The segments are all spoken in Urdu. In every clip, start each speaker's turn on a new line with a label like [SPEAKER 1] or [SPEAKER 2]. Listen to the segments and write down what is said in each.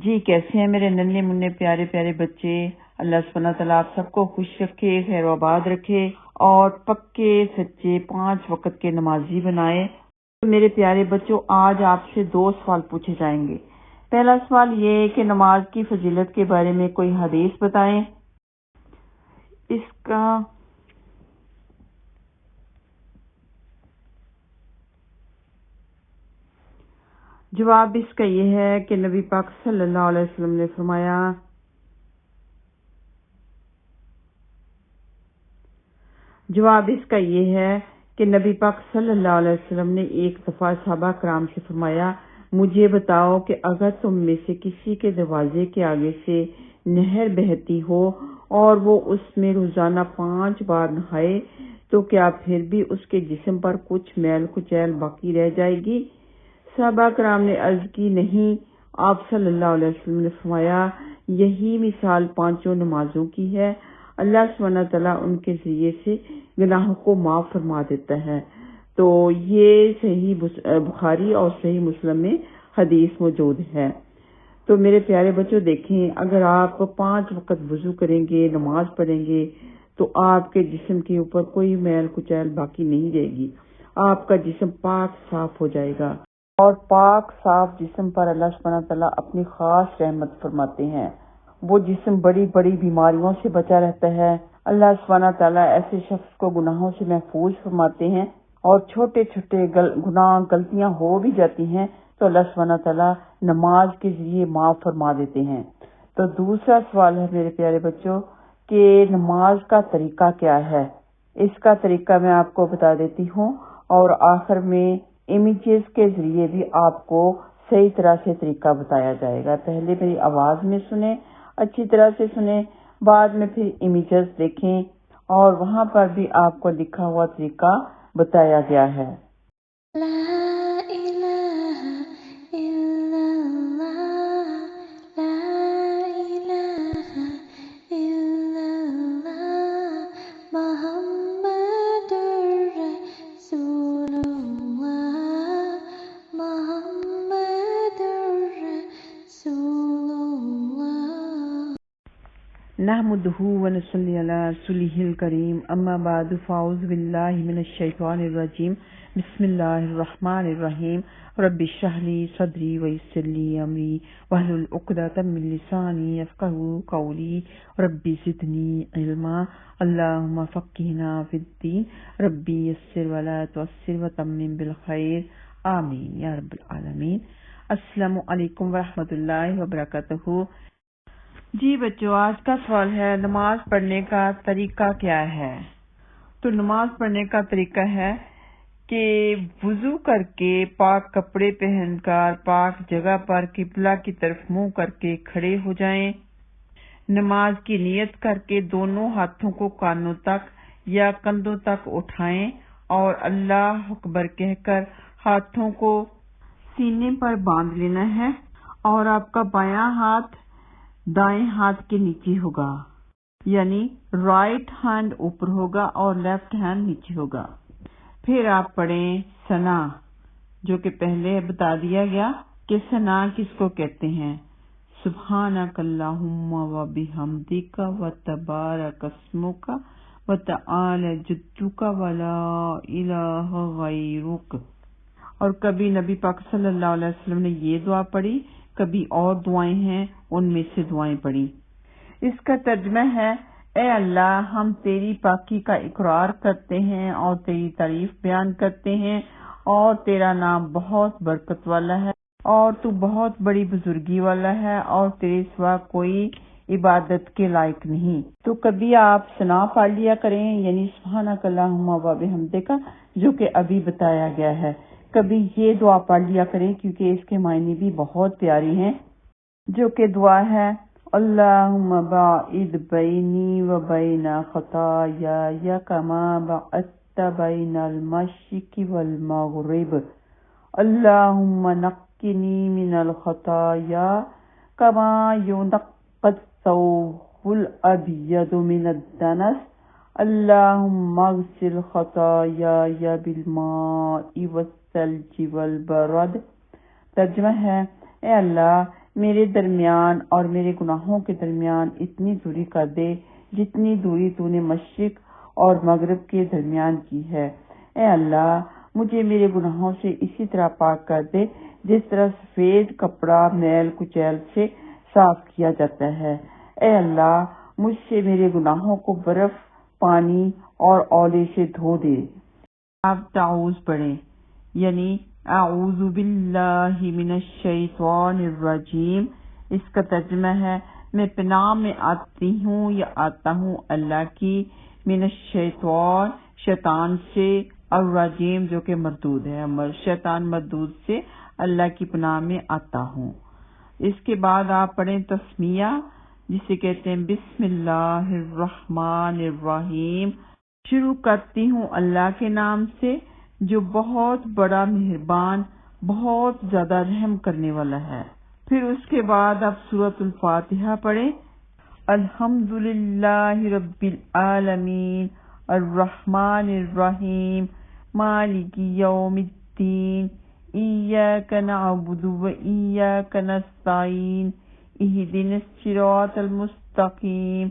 [SPEAKER 1] جی کیسے ہیں میرے ننھے منھے پیارے پیارے بچے؟ اللہ سبحانہ تعالیٰ آپ سب کو خوش رکھے، خیر و آباد رکھے اور پکے سچے 5 وقت کے نمازی بنائے۔ تو میرے پیارے بچوں، آج آپ سے 2 سوال پوچھے جائیں گے۔ پہلا سوال یہ ہے کہ نماز کی فضیلت کے بارے میں کوئی حدیث بتائیں۔ اس کا جواب اس کا یہ ہے کہ نبی پاک صلی اللہ علیہ وسلم نے فرمایا، جواب اس کا یہ ہے کہ نبی پاک صلی اللہ علیہ وسلم نے ایک دفعہ صحابہ کرام سے فرمایا، مجھے بتاؤ کہ اگر تم میں سے کسی کے دروازے کے آگے سے نہر بہتی ہو اور وہ اس میں روزانہ 5 بار نہائے تو کیا پھر بھی اس کے جسم پر کچھ میل کچیل باقی رہ جائے گی؟ صحابہ کرام نے عرض کی، نہیں۔ آپ صلی اللہ علیہ وسلم نے فرمایا، یہی مثال 5 نمازوں کی ہے، اللہ سبحانہ تعالیٰ ان کے ذریعے سے گناہوں کو معاف فرما دیتا ہے۔ تو یہ صحیح بخاری اور صحیح مسلم میں حدیث موجود ہے۔ تو میرے پیارے بچوں دیکھیں، اگر آپ 5 وقت وضو کریں گے، نماز پڑھیں گے تو آپ کے جسم کے اوپر کوئی میل کچیل باقی نہیں رہے گی، آپ کا جسم پاک صاف ہو جائے گا، اور پاک صاف جسم پر اللہ سبحانہ تعالیٰ اپنی خاص رحمت فرماتے ہیں۔ وہ جسم بڑی بڑی بیماریوں سے بچا رہتا ہے۔ اللہ سبحانہ تعالیٰ ایسے شخص کو گناہوں سے محفوظ فرماتے ہیں، اور چھوٹے چھوٹے گناہ غلطیاں ہو بھی جاتی ہیں تو اللہ سبحانہ تعالیٰ نماز کے ذریعے معاف فرما دیتے ہیں۔ تو دوسرا سوال ہے میرے پیارے بچوں کہ نماز کا طریقہ کیا ہے؟ اس کا طریقہ میں آپ کو بتا دیتی ہوں، اور آخر میں امیجز کے ذریعے بھی آپ کو صحیح طرح سے طریقہ بتایا جائے گا۔ پہلے میری آواز میں سنیں، اچھی طرح سے سنیں، بعد میں پھر امیجز دیکھیں، اور وہاں پر بھی آپ کو لکھا ہوا طریقہ بتایا گیا ہے۔
[SPEAKER 2] لا الہ الا اللہ، لا الہ الا اللہ، محمد رسول اللہ، محمد رسول اللہ۔
[SPEAKER 1] نحمدہ ونصلی علی رسولہ الکریم، اما بعد، فاعوذ باللہ من الشیطان الرجیم، بسم اللہ الرحمن الرحیم، رب اشرح لی صدری ویسر لی امری واحلل عقدۃ من لسانی یفقہوا قولی، رب زدنی علما، اللہم فقہنا فی الدین، ربی یسر ولا تعسر وتمم بالخیر، آمین یا رب العالمین۔ السلام علیکم ورحمۃ اللہ وبرکاتہ۔ جی بچوں، آج کا سوال ہے، نماز پڑھنے کا طریقہ کیا ہے؟ تو نماز پڑھنے کا طریقہ ہے کہ وضو کر کے، پاک کپڑے پہن کر، پاک جگہ پر قبلہ کی طرف منہ کر کے کھڑے ہو جائیں، نماز کی نیت کر کے دونوں ہاتھوں کو کانوں تک یا کندھوں تک اٹھائیں اور اللہ اکبر کہہ کر ہاتھوں کو سینے پر باندھ لینا ہے، اور آپ کا بایاں ہاتھ دائیں ہاتھ کے نیچے ہوگا، یعنی رائٹ ہینڈ اوپر ہوگا اور لیفٹ ہینڈ نیچے ہوگا۔ پھر آپ پڑھیں ثنا، جو کہ پہلے بتا دیا گیا کہ ثنا کس کو کہتے ہیں۔ سبحانک اللہم و بحمدک و تبارک اسمک و تعالی جدک و لا الہ غیرک۔ اور کبھی نبی پاک صلی اللہ علیہ وسلم نے یہ دعا پڑھی، کبھی اور دعائیں ہیں، ان میں سے دعائیں پڑھی۔ اس کا ترجمہ ہے، اے اللہ، ہم تیری پاکی کا اقرار کرتے ہیں اور تیری تعریف بیان کرتے ہیں، اور تیرا نام بہت برکت والا ہے، اور تو بہت بڑی بزرگی والا ہے، اور تیرے سوا کوئی عبادت کے لائق نہیں۔ تو کبھی آپ ثنا پڑھ لیا کریں، یعنی سبحانک اللہم و بحمدک، جو کہ ابھی بتایا گیا ہے۔ کبھی یہ دعا پڑھ لیا کریں کیونکہ اس کے معنی بھی بہت پیاری ہیں، جو کہ دعا ہے، اللہم باعد بینی و بین خطایای کما بعدت بین المشرق والمغرب، اللہم نقنی من الخطایا کما ینقی الثوب الابیض من الدنس، اللہم اغسل خطایای بالماء والثلج والبرد۔ ترجمہ ہے، اے اللہ، میرے درمیان اور میرے گناہوں کے درمیان اتنی دوری کر دے جتنی دوری تو نے مشرق اور مغرب کے درمیان کی ہے۔ اے اللہ مجھے میرے گناہوں سے اسی طرح پاک کر دے جس طرح سفید کپڑا میل کچیل سے صاف کیا جاتا ہے۔ اے اللہ مجھ سے میرے گناہوں کو برف پانی اور اولے سے دھو دے۔ آپ تعوذ پڑھیں، یعنی اعوذ باللہ من الشیطان الرجیم۔ اس کا ترجمہ ہے میں پناہ میں آتی ہوں یا آتا ہوں اللہ کی، من الشیطان شیطان سے، الرجیم جو کہ مردود ہے، شیطان مردود سے اللہ کی پناہ میں آتا ہوں۔ اس کے بعد آپ پڑھیں تسمیہ، جسے کہتے ہیں بسم اللہ الرحمن الرحیم۔ شروع کرتی ہوں اللہ کے نام سے جو بہت بڑا مہربان بہت زیادہ رحم کرنے والا ہے۔ پھر اس کے بعد آپ سورۃ الفاتحہ پڑھیں، الحمدللہ رب العالمین الرحمن الرحیم مالک یوم الدین ایاک نعبد و ایاک نستعین اہدنا الصراط المستقیم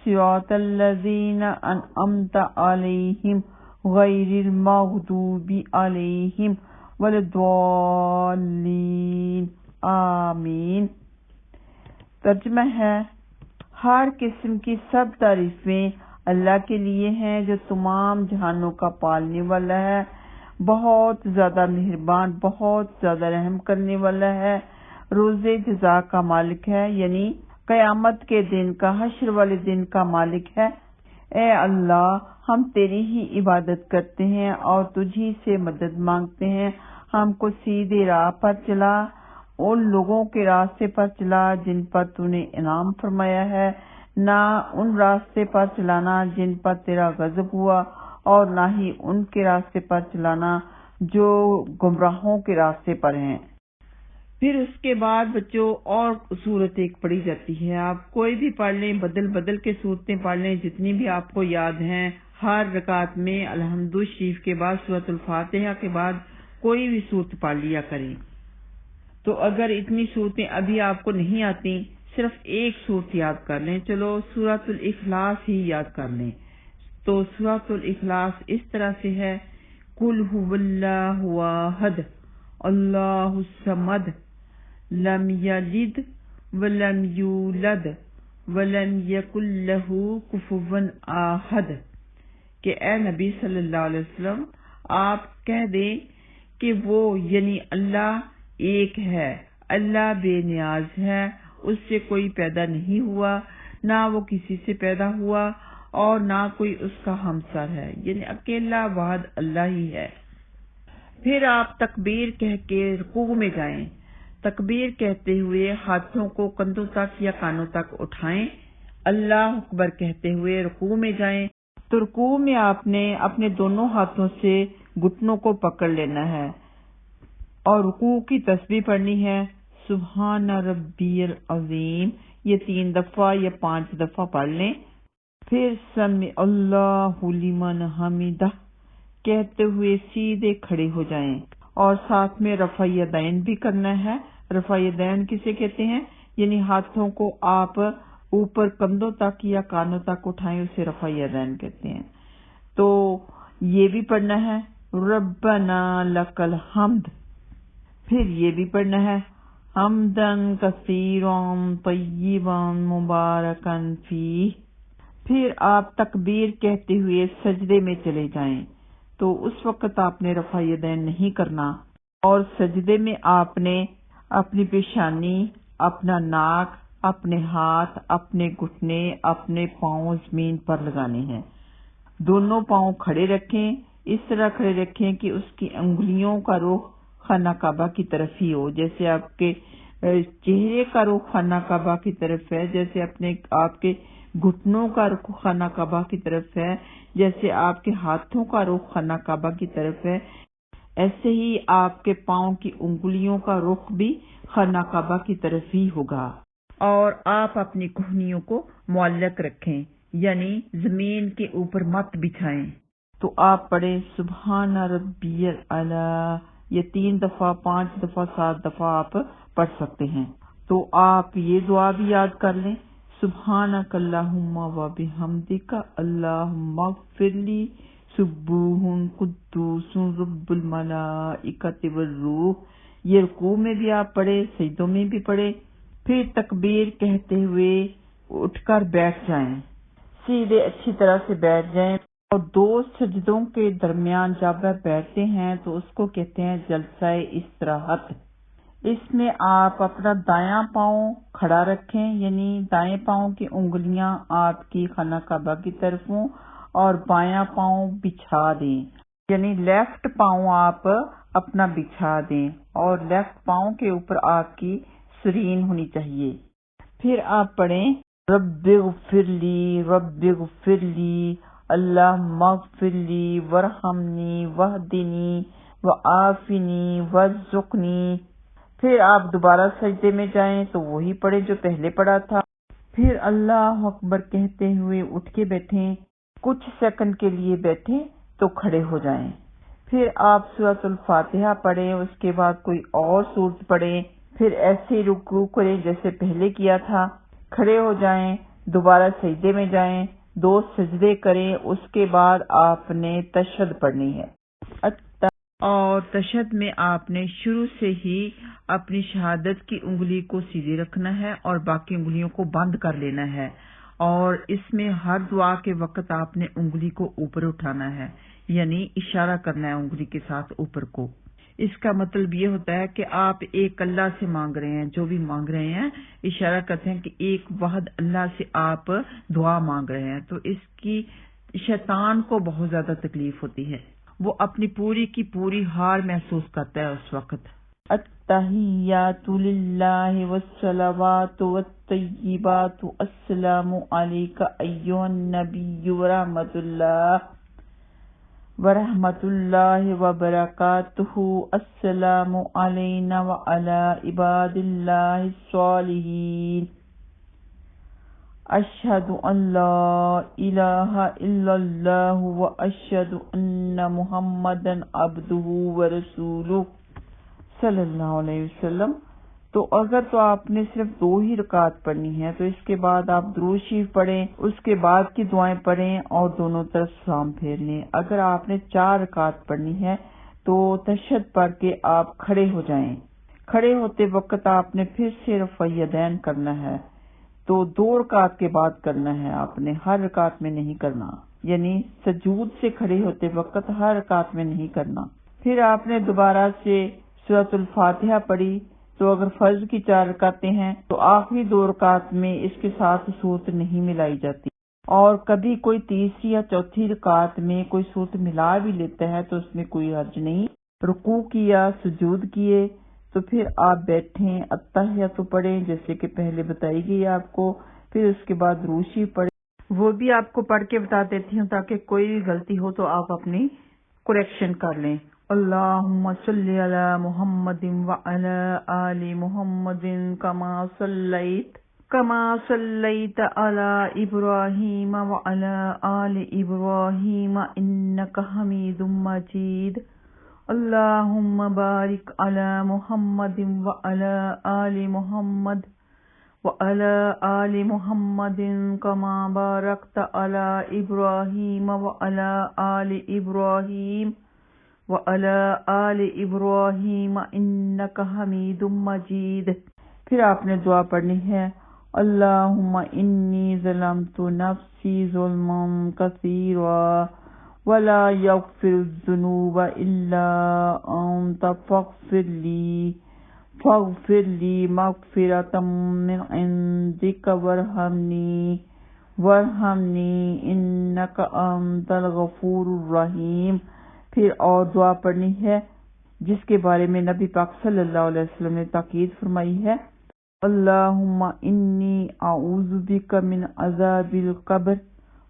[SPEAKER 1] صراط الذین انعمت علیہم غیر المغضوب علیہم ولا الضالین آمین۔ ترجمہ ہے ہر قسم کی سب تعریفیں اللہ کے لیے ہیں جو تمام جہانوں کا پالنے والا ہے، بہت زیادہ مہربان بہت زیادہ رحم کرنے والا ہے، روز جزا کا مالک ہے، یعنی قیامت کے دن کا حشر والے دن کا مالک ہے۔ اے اللہ ہم تیری ہی عبادت کرتے ہیں اور تجھی سے مدد مانگتے ہیں، ہم کو سیدھے راہ پر چلا، ان لوگوں کے راستے پر چلا جن پر تو نے انعام فرمایا ہے، نہ ان راستے پر چلانا جن پر تیرا غضب ہوا اور نہ ہی ان کے راستے پر چلانا جو گمراہوں کے راستے پر ہیں۔ پھر اس کے بعد بچوں اور صورت ایک پڑھی جاتی ہے، آپ کوئی بھی پڑھ لیں، بدل بدل کے صورتیں پڑھ لیں جتنی بھی آپ کو یاد ہیں۔ ہر رکعت میں الحمد شریف کے بعد سورۃ الفاتحہ کے بعد کوئی بھی صورت پڑھ لیا کریں۔ تو اگر اتنی صورتیں ابھی آپ کو نہیں آتی، صرف ایک صورت یاد کر لیں، چلو سورۃ الاخلاص ہی یاد کر لیں۔ تو سورۃ الاخلاص اس طرح سے ہے، قل هو اللہ احد اللہ الصمد لم یلد ولم یولد ولم یکن لہ کفوا احد، کہ اے نبی صلی اللہ علیہ وسلم آپ کہہ دیں کہ وہ یعنی اللہ ایک ہے، اللہ بے نیاز ہے، اس سے کوئی پیدا نہیں ہوا، نہ وہ کسی سے پیدا ہوا اور نہ کوئی اس کا ہمسر ہے، یعنی اکیلا واحد اللہ ہی ہے۔ پھر آپ تکبیر کہہ کے رکوع میں جائیں، تکبیر کہتے ہوئے ہاتھوں کو کندھوں تک یا کانوں تک اٹھائیں، اللہ اکبر کہتے ہوئے رکوع میں جائیں۔ تو رکوع میں آپ نے اپنے دونوں ہاتھوں سے گھٹنوں کو پکڑ لینا ہے اور رکوع کی تسبیح پڑھنی ہے، سبحان ربی العظیم، یہ 3 دفعہ یا 5 دفعہ پڑھ لیں۔ پھر سمع اللہ لمن حمدہ کہتے ہوئے سیدھے کھڑے ہو جائیں اور ساتھ میں رفع یدین بھی کرنا ہے۔ رفع یدین کسے کہتے ہیں؟ یعنی ہاتھوں کو آپ اوپر کندھوں تک یا کانوں تک اٹھائیں، اسے رفع یدین کہتے ہیں۔ تو یہ بھی پڑھنا ہے ربنا لک الحمد، پھر یہ بھی پڑھنا ہے حمدن کثیرا طیبا مبارکا فیہ۔ پھر آپ تکبیر کہتے ہوئے سجدے میں چلے جائیں، تو اس وقت آپ نے رفع یدین نہیں کرنا، اور سجدے میں آپ نے اپنی پیشانی، اپنا ناک، اپنے ہاتھ، اپنے گھٹنے، اپنے پاؤں زمین پر لگانے ہیں۔ دونوں پاؤں کھڑے رکھیں، اس طرح کھڑے رکھیں کہ اس کی انگلیوں کا رخ خانہ کعبہ کی طرف ہی ہو، جیسے آپ کے چہرے کا رخ خانہ کعبہ کی طرف ہے، جیسے آپ کے گھٹنوں کا رخ خانہ کعبہ کی طرف ہے، جیسے آپ کے ہاتھوں کا رخ خانہ کعبہ کی طرف ہے، ایسے ہی آپ کے پاؤں کی انگلیوں کا رخ بھی خانہ کعبہ کی طرف ہی ہوگا۔ اور آپ اپنی کہنیوں کو معلق رکھیں، یعنی زمین کے اوپر مت بچھائیں۔ تو آپ پڑھیں سبحان ربی الاعلی، یہ 3 دفعہ 5 دفعہ 7 دفعہ آپ پڑھ سکتے ہیں۔ تو آپ یہ دعا بھی یاد کر لیں، سبحانک اللہم و بحمدک اللہم اغفر لی سبوح قدوس رب الملائکۃ والروح۔ یہ رکوع میں بھی آپ پڑھے، سجدوں میں بھی پڑھے، پھر تکبیر کہتے ہوئے اٹھ کر بیٹھ جائیں، سیدھے اچھی طرح سے بیٹھ جائیں، اور 2 سجدوں کے درمیان جب آپ بیٹھتے ہیں تو اس کو کہتے ہیں جلسہ استراحت۔ اس میں آپ اپنا دایاں پاؤں کھڑا رکھیں، یعنی دائیں پاؤں کی انگلیاں آپ کی خانہ کعبہ کی طرف ہوں، اور بایاں پاؤں بچھا دیں، یعنی لیفٹ پاؤں آپ اپنا بچھا دیں، اور لیفٹ پاؤں کے اوپر آپ کی سرین ہونی چاہیے۔ پھر آپ پڑھیں رب اغفر لی اللہم اغفر لی ورحمنی وہدنی وعافنی وارزقنی۔ پھر آپ دوبارہ سجدے میں جائیں تو وہی پڑھیں جو پہلے پڑھا تھا، پھر اللہ اکبر کہتے ہوئے اٹھ کے بیٹھیں، کچھ سیکنڈ کے لیے بیٹھیں تو کھڑے ہو جائیں، پھر آپ سورۃ الفاتحہ پڑھیں، اس کے بعد کوئی اور سورت پڑھیں، پھر ایسے رکوع کریں جیسے پہلے کیا تھا، کھڑے ہو جائیں، دوبارہ سجدے میں جائیں، 2 سجدے کریں، اس کے بعد آپ نے تشہد پڑھنی ہے، اور تشہد میں آپ نے شروع سے ہی اپنی شہادت کی انگلی کو سیدھی رکھنا ہے اور باقی انگلیوں کو بند کر لینا ہے، اور اس میں ہر دعا کے وقت آپ نے انگلی کو اوپر اٹھانا ہے، یعنی اشارہ کرنا ہے انگلی کے ساتھ اوپر کو۔ اس کا مطلب یہ ہوتا ہے کہ آپ ایک اللہ سے مانگ رہے ہیں، جو بھی مانگ رہے ہیں اشارہ کرتے ہیں کہ ایک واحد اللہ سے آپ دعا مانگ رہے ہیں، تو اس کی شیطان کو بہت زیادہ تکلیف ہوتی ہے، وہ اپنی پوری کی پوری ہار محسوس کرتا ہے اس وقت۔ التحیات للہ والصلوات والطیبات السلام علیک ایھا النبی ورحمۃ اللہ وبرکاتہ، السلام علینا وعلی عباد اللہ الصالحین، اشہد ان لا الہ الا اللہ واشہد ان محمدا عبدہ ورسولہ صلی اللہ علیہ وسلم۔ تو اگر تو آپ نے صرف 2 ہی رکعت پڑھنی ہے تو اس کے بعد آپ درود شریف پڑھیں، اس کے بعد کی دعائیں پڑھیں اور دونوں طرف سلام پھیر لیں۔ اگر آپ نے 4 رکعت پڑھنی ہے تو تشہد پڑھ کے آپ کھڑے ہو جائیں، کھڑے ہوتے وقت آپ نے پھر سے رفع الیدین کرنا ہے، تو 2 رکعت کے بعد کرنا ہے، آپ نے ہر رکعت میں نہیں کرنا، یعنی سجود سے کھڑے ہوتے وقت ہر رکعت میں نہیں کرنا۔ پھر آپ نے دوبارہ سے سورۃ الفاتحہ پڑھی، تو اگر فرض کی 4 رکعتیں ہیں تو آخری 2 رکعت میں اس کے ساتھ صورت نہیں ملائی جاتی، اور کبھی کوئی تیسری یا چوتھی رکعت میں کوئی صورت ملا بھی لیتا ہے تو اس میں کوئی حرج نہیں۔ رکوع کیا، سجود کیے، تو پھر آپ بیٹھیں، التحیات پڑھیں جیسے کہ پہلے بتائی گئی آپ کو، پھر اس کے بعد درود شریف پڑھیں، وہ بھی آپ کو پڑھ کے بتا دیتی ہوں تاکہ کوئی بھی غلطی ہو تو آپ اپنی کریکشن کر لیں۔ اللہم صلی علی محمد وعلی آل محمد کما صلیت علی ابراہیم وعلی آل ابراہیم انک حمید مجید، اللہم بارک علی محمد وعلی آل محمد وعلی آل محمد کما بارکت علی ابراہیم وعلی آل ابراہیم وعلی آل ابراہیم انک حمید مجید۔ پھر آپ نے دعا پڑھنی ہے، اللہم انی ظلمت نفسی ظلما کثیرا ولا یغفر الذنوب الا انت فاغفر لی مغفرۃ من عندک وارحمنی انک انت الغفور الرحیم۔ پھر اور دعا پڑھنی ہے جس کے بارے میں نبی پاک صلی اللہ علیہ وسلم نے تاکید فرمائی ہے، اللہم انی اعوذ بک من عذاب القبر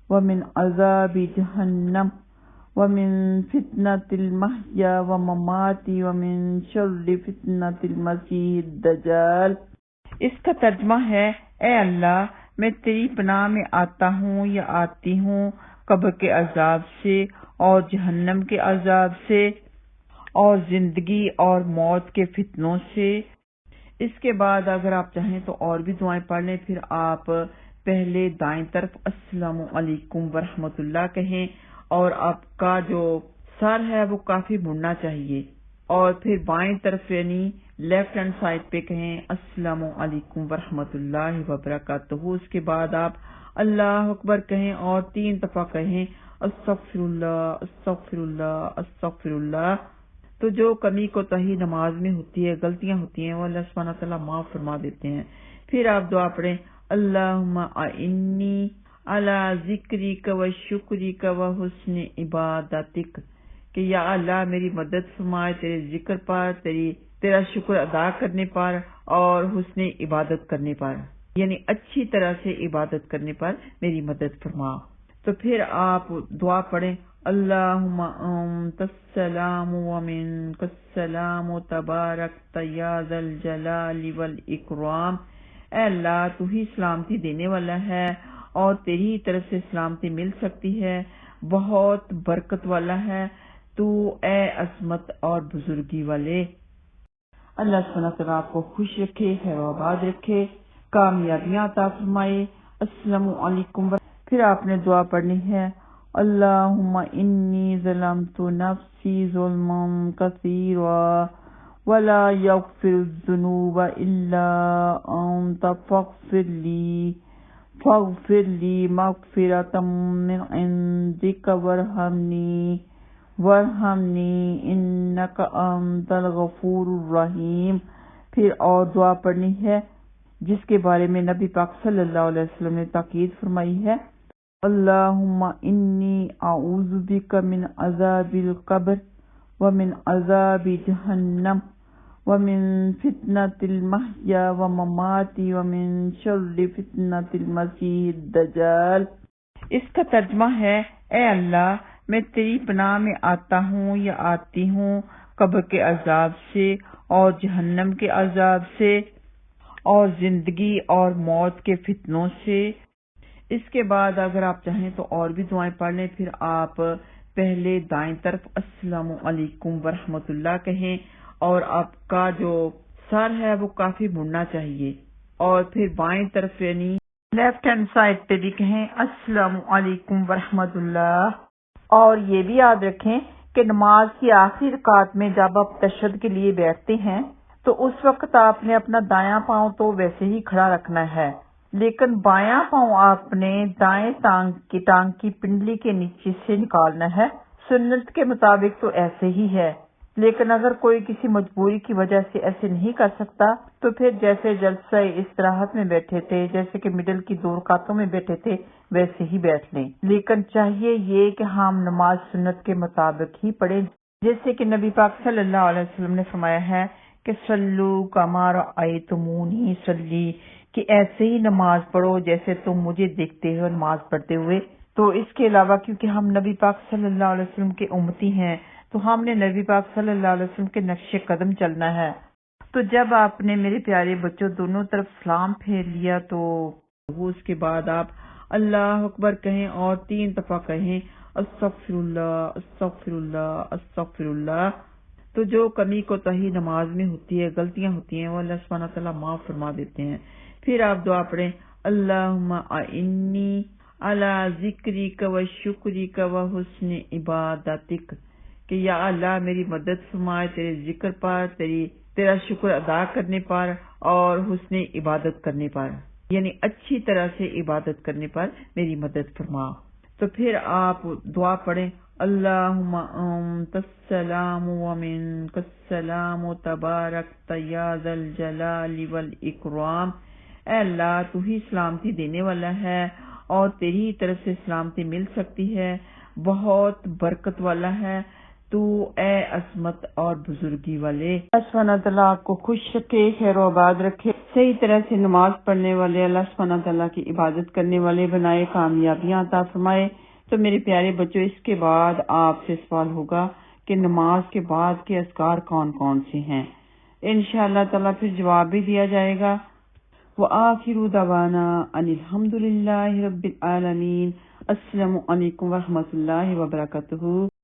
[SPEAKER 1] ومن عذاب جہنم ومن فتنة المحیا وممات ومن شر فتنة المسیح الدجال۔ اس کا ترجمہ ہے، اے اللہ میں تیری پناہ میں آتا ہوں یا آتی ہوں قبر کے عذاب سے اور جہنم کے عذاب سے اور زندگی اور موت کے فتنوں سے، اس کے بعد اگر آپ چاہیں تو اور بھی دعائیں پڑھ لیں. پھر آپ پہلے دائیں طرف السلام علیکم ورحمۃ اللہ کہیں اور آپ کا جو سر ہے وہ کافی مڑنا چاہیے, اور پھر بائیں طرف یعنی لیفٹ ہینڈ سائڈ پہ کہیں السلام علیکم ورحمۃ اللہ وبرکاتہ. اس کے بعد آپ اللہ اکبر کہیں اور 3 دفعہ کہیں استغفر اللہ استغفر اللہ استغفر اللہ. تو جو کمی کوتاہی نماز میں ہوتی ہے, غلطیاں ہوتی ہیں, وہ اللہ سبحانہ تعالیٰ معاف فرما دیتے ہیں. پھر آپ دعا پڑھیں اللہم اعنی علی ذکرک و شکرک و حسن عبادتک, کہ یا اللہ میری مدد فرمائے تیرے ذکر پر, تیرا شکر ادا کرنے پر اور حسن عبادت کرنے پر, یعنی اچھی طرح سے عبادت کرنے پر میری مدد فرما. تو پھر آپ دعا پڑھیں اللہم انت السلام و منک السلام تبارک یا ذا الجلال والاکرام. اے اللہ تو ہی سلامتی دینے والا ہے اور تیری ہی طرف سے سلامتی مل سکتی ہے, بہت برکت والا ہے تو اے عظمت اور بزرگی والے. اللہ سبحانہ تعالیٰ آپ کو خوش رکھے, خیر و آباد رکھے, کامیابیاں عطا فرمائے. السلام علیکم. پھر آپ نے دعا پڑھنی ہے اللہم انی ظلمت نفسی ظلما کثیرا ولا یغفر الذنوب الا انت فاغفر لی مغفرۃ من عندک وارحمنی انک انت الغفور الرحیم. پھر اور دعا پڑھنی ہے جس کے بارے میں نبی پاک صلی اللہ علیہ وسلم نے تاکید فرمائی ہے اللہم انی اعوذ بک من عذاب القبر ومن عذاب جہنم ومن فتنة المحیا وممات ومن شر فتنة المسیح الدجال. اس کا ترجمہ ہے اے اللہ میں تیری پناہ میں آتا ہوں یا آتی ہوں قبر کے عذاب سے اور جہنم کے عذاب سے اور زندگی اور موت کے فتنوں سے. اس کے بعد اگر آپ چاہیں تو اور بھی دعائیں پڑھ لیں. پھر آپ پہلے دائیں طرف السلام علیکم ورحمۃ اللہ کہیں اور آپ کا جو سر ہے وہ کافی مڑنا چاہیے, اور پھر بائیں طرف یعنی لیفٹ ہینڈ سائڈ پہ بھی کہیں السلام علیکم ورحمۃ اللہ. اور یہ بھی یاد رکھیں کہ نماز کی آخری رکعت میں جب آپ تشہد کے لیے بیٹھتے ہیں تو اس وقت آپ نے اپنا دایاں پاؤں تو ویسے ہی کھڑا رکھنا ہے, لیکن بایاں پاؤں آپ نے دائیں ٹانگ کی پنڈلی کے نیچے سے نکالنا ہے. سنت کے مطابق تو ایسے ہی ہے, لیکن اگر کوئی کسی مجبوری کی وجہ سے ایسے نہیں کر سکتا تو پھر جیسے جلسہ استراحت میں بیٹھے تھے, جیسے کہ مڈل کی 2 رکعتوں میں بیٹھے تھے, ویسے ہی بیٹھ لیں. لیکن چاہیے یہ کہ ہم نماز سنت کے مطابق ہی پڑھیں, جیسے کہ نبی پاک صلی اللہ علیہ وسلم نے فرمایا ہے کہ صلو کما رأیتمونی صلی, کہ ایسے ہی نماز پڑھو جیسے تم مجھے دیکھتے ہو نماز پڑھتے ہوئے. تو اس کے علاوہ کیونکہ ہم نبی پاک صلی اللہ علیہ وسلم کے امتی ہیں تو ہم نے نبی پاک صلی اللہ علیہ وسلم کے نقش قدم چلنا ہے. تو جب آپ نے میرے پیارے بچوں دونوں طرف سلام پھیر لیا تو اس کے بعد آپ اللہ اکبر کہیں اور 3 دفعہ کہیں استغفر اللہ استغفر اللہ استغفر اللہ. تو جو کمی کوتاہی نماز میں ہوتی ہے, غلطیاں ہوتی ہیں, وہ اللہ سبحانہ تعالیٰ معاف فرما دیتے ہیں. پھر آپ دعا پڑھیں اللہم اعنی علی ذکرک و شکرک و حسن عبادتک, کہ یا اللہ میری مدد فرمائے تیرے ذکر پر, تیرا شکر ادا کرنے پر اور حسن عبادت کرنے پر, یعنی اچھی طرح سے عبادت کرنے پر میری مدد فرما. تو پھر آپ دعا پڑھیں اللہم انت السلام و منک السلام تبارک یا ذا الجلال والاکرام. اے اللہ تو ہی سلامتی دینے والا ہے اور تیری ہی طرف سے سلامتی مل سکتی ہے, بہت برکت والا ہے تو اے عظمت اور بزرگی والے. اللہ سبحانہ تعالیٰ آپ کو خوش رکھے, خیر و آباد رکھے, صحیح طرح سے نماز پڑھنے والے, اللہ سبحانہ تعالیٰ کی عبادت کرنے والے بنائے, کامیابیاں عطا فرمائے. تو میرے پیارے بچوں اس کے بعد آپ سے سوال ہوگا کہ نماز کے بعد کے اذکار کون کون سے ہیں. انشاءاللہ تعالیٰ پھر جواب بھی دیا جائے گا. وآخر دعوانا ان الحمد للہ رب العالمین. السلام علیکم ورحمۃ اللہ وبرکاتہ.